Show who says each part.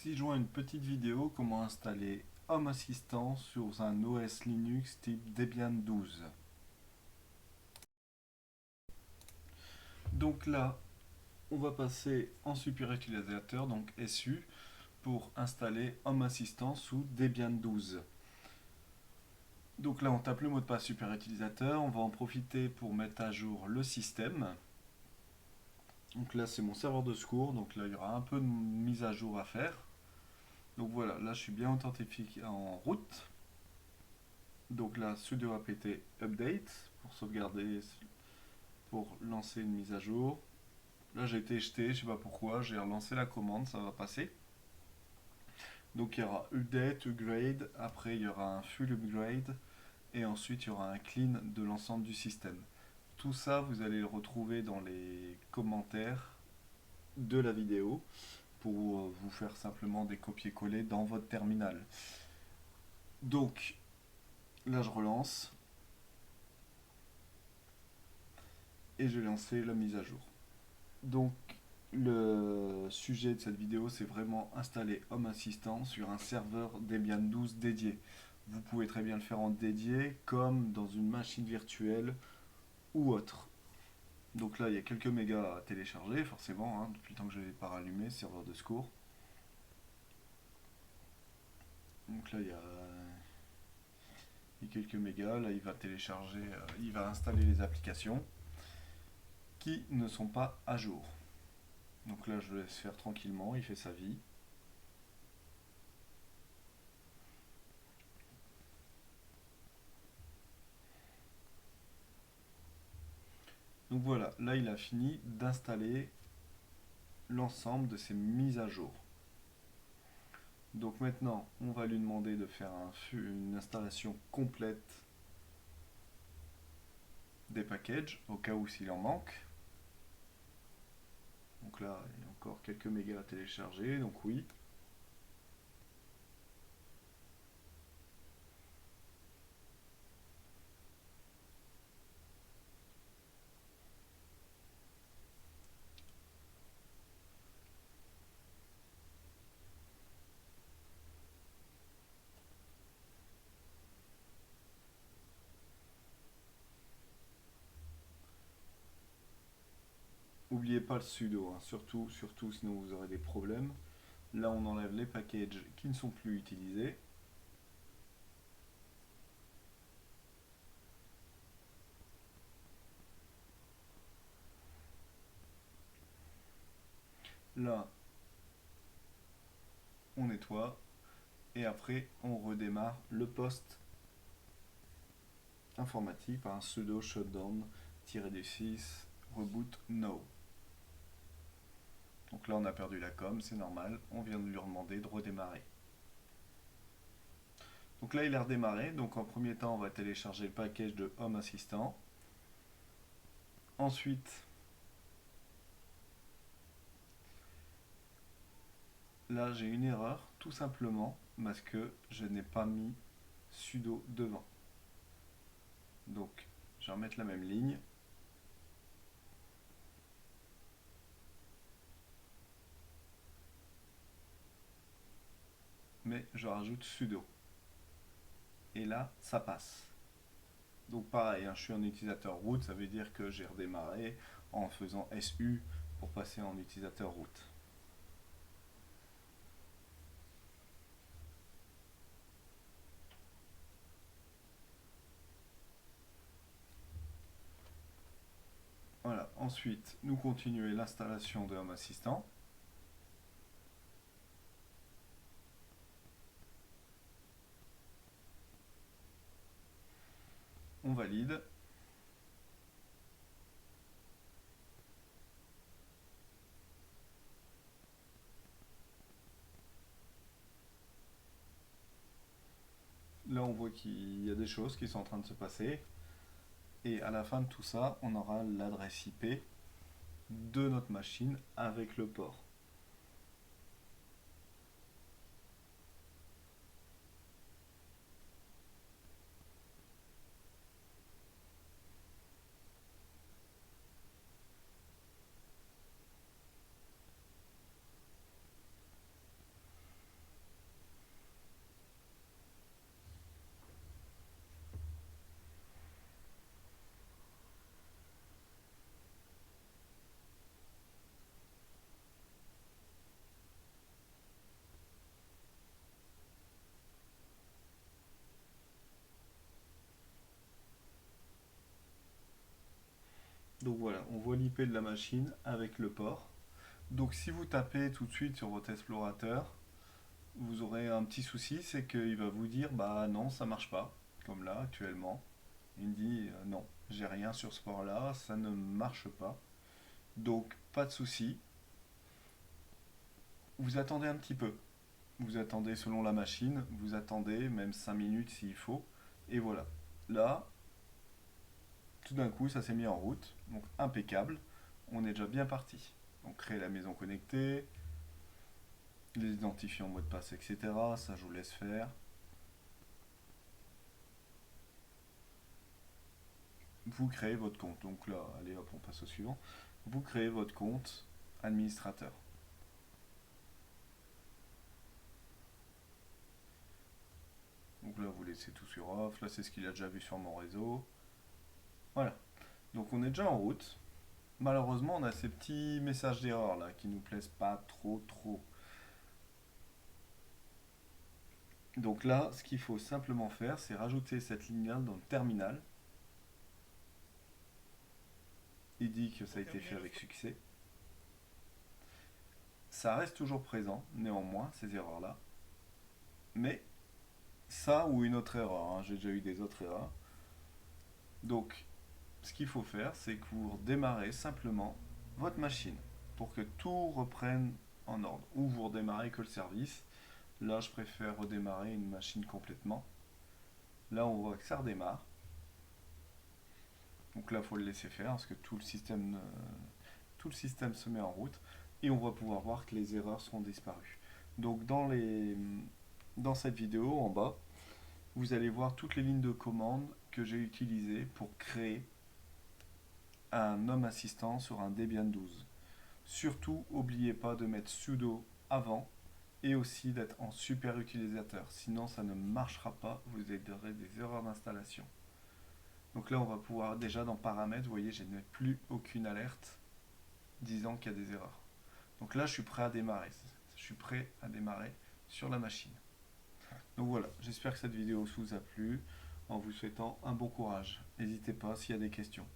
Speaker 1: Si je vois une petite vidéo comment installer Home Assistant sur un OS Linux type Debian 12. Donc là, on va passer en super utilisateur, donc SU, pour installer Home Assistant sous Debian 12. Donc là, on tape le mot de passe super utilisateur, on va en profiter pour mettre à jour le système. Donc là, c'est mon serveur de secours, donc là, il y aura un peu de mise à jour à faire. Donc voilà, là, je suis bien authentifié en route. Donc là, sudo apt update pour sauvegarder, pour lancer une mise à jour. Là, j'ai été jeté, je sais pas pourquoi, j'ai relancé la commande, ça va passer. Donc il y aura update, upgrade, après il y aura un full upgrade, et ensuite il y aura un clean de l'ensemble du système. Tout ça, vous allez le retrouver dans les commentaires de la vidéo pour vous faire simplement des copier-coller dans votre terminal. Donc là, je relance et je vais lancer la mise à jour. Donc, le sujet de cette vidéo, c'est vraiment installer Home Assistant sur un serveur Debian 12 dédié. Vous pouvez très bien le faire en dédié, comme dans une machine virtuelle ou autre. Donc là, il y a quelques mégas à télécharger, forcément, hein, depuis le temps que je l'ai pas rallumé, serveur de secours. Donc là, il y a quelques mégas. Là, il va télécharger, il va installer les applications qui ne sont pas à jour. Donc là, je le laisse faire tranquillement, il fait sa vie. Donc voilà, là il a fini d'installer l'ensemble de ces mises à jour. Donc maintenant, on va lui demander de faire une installation complète des packages, au cas où s'il en manque. Donc là, il y a encore quelques mégas à télécharger, donc oui. N'oubliez pas le sudo, hein, surtout, sinon vous aurez des problèmes. Là, on enlève les packages qui ne sont plus utilisés. Là, on nettoie. Et après, on redémarre le poste informatique par un sudo shutdown-6 reboot no. Donc là, on a perdu la com, c'est normal. On vient de lui demander de redémarrer. Donc là, il a redémarré. Donc en premier temps, on va télécharger le package de Home Assistant. Ensuite, là, j'ai une erreur, tout simplement parce que je n'ai pas mis sudo devant. Donc, je vais remettre la même ligne. Mais je rajoute sudo. Et là, ça passe. Donc pareil, hein, je suis en utilisateur root, ça veut dire que j'ai redémarré en faisant SU pour passer en utilisateur root. Voilà, ensuite, nous continuons l'installation de Home Assistant. On valide. Là, on voit qu'il y a des choses qui sont en train de se passer. Et à la fin de tout ça, on aura l'adresse IP de notre machine avec le port. Donc voilà, on voit l'IP de la machine avec le port. Donc si vous tapez tout de suite sur votre explorateur, vous aurez un petit souci, c'est qu'il va vous dire bah non, ça marche pas. Comme là actuellement, il me dit non, j'ai rien sur ce port-là, ça ne marche pas. Donc pas de souci, vous attendez un petit peu. Vous attendez selon la machine, vous attendez même 5 minutes s'il faut. Et voilà. Là, tout d'un coup, ça s'est mis en route. Donc impeccable. On est déjà bien parti. Donc créer la maison connectée, les identifiants mot de passe, etc. Ça, je vous laisse faire. Vous créez votre compte. Donc là, allez hop, on passe au suivant. Vous créez votre compte administrateur. Donc là, vous laissez tout sur off. Là, c'est ce qu'il a déjà vu sur mon réseau. Voilà. Donc on est déjà en route. Malheureusement, on a ces petits messages d'erreur là qui nous plaisent pas trop. Donc là, ce qu'il faut simplement faire, c'est rajouter cette ligne-là dans le terminal. Il dit que ça a été fait avec succès. Ça reste toujours présent, néanmoins, ces erreurs-là. Mais ça ou une autre erreur, hein, j'ai déjà eu des autres erreurs. Donc, ce qu'il faut faire, c'est que vous redémarrez simplement votre machine pour que tout reprenne en ordre. Ou vous redémarrez que le service. Là, je préfère redémarrer une machine complètement. Là, on voit que ça redémarre. Donc là, il faut le laisser faire parce que tout le système se met en route et on va pouvoir voir que les erreurs seront disparues. Donc dans cette vidéo, en bas, vous allez voir toutes les lignes de commande que j'ai utilisées pour créer un Home Assistant sur un Debian 12. Surtout, n'oubliez pas de mettre sudo avant et aussi d'être en super utilisateur. Sinon, ça ne marchera pas. Vous aurez des erreurs d'installation. Donc là, on va pouvoir déjà dans paramètres, vous voyez, je n'ai plus aucune alerte disant qu'il y a des erreurs. Donc là, je suis prêt à démarrer. Je suis prêt à démarrer sur la machine. Donc voilà, j'espère que cette vidéo vous a plu en vous souhaitant un bon courage. N'hésitez pas s'il y a des questions.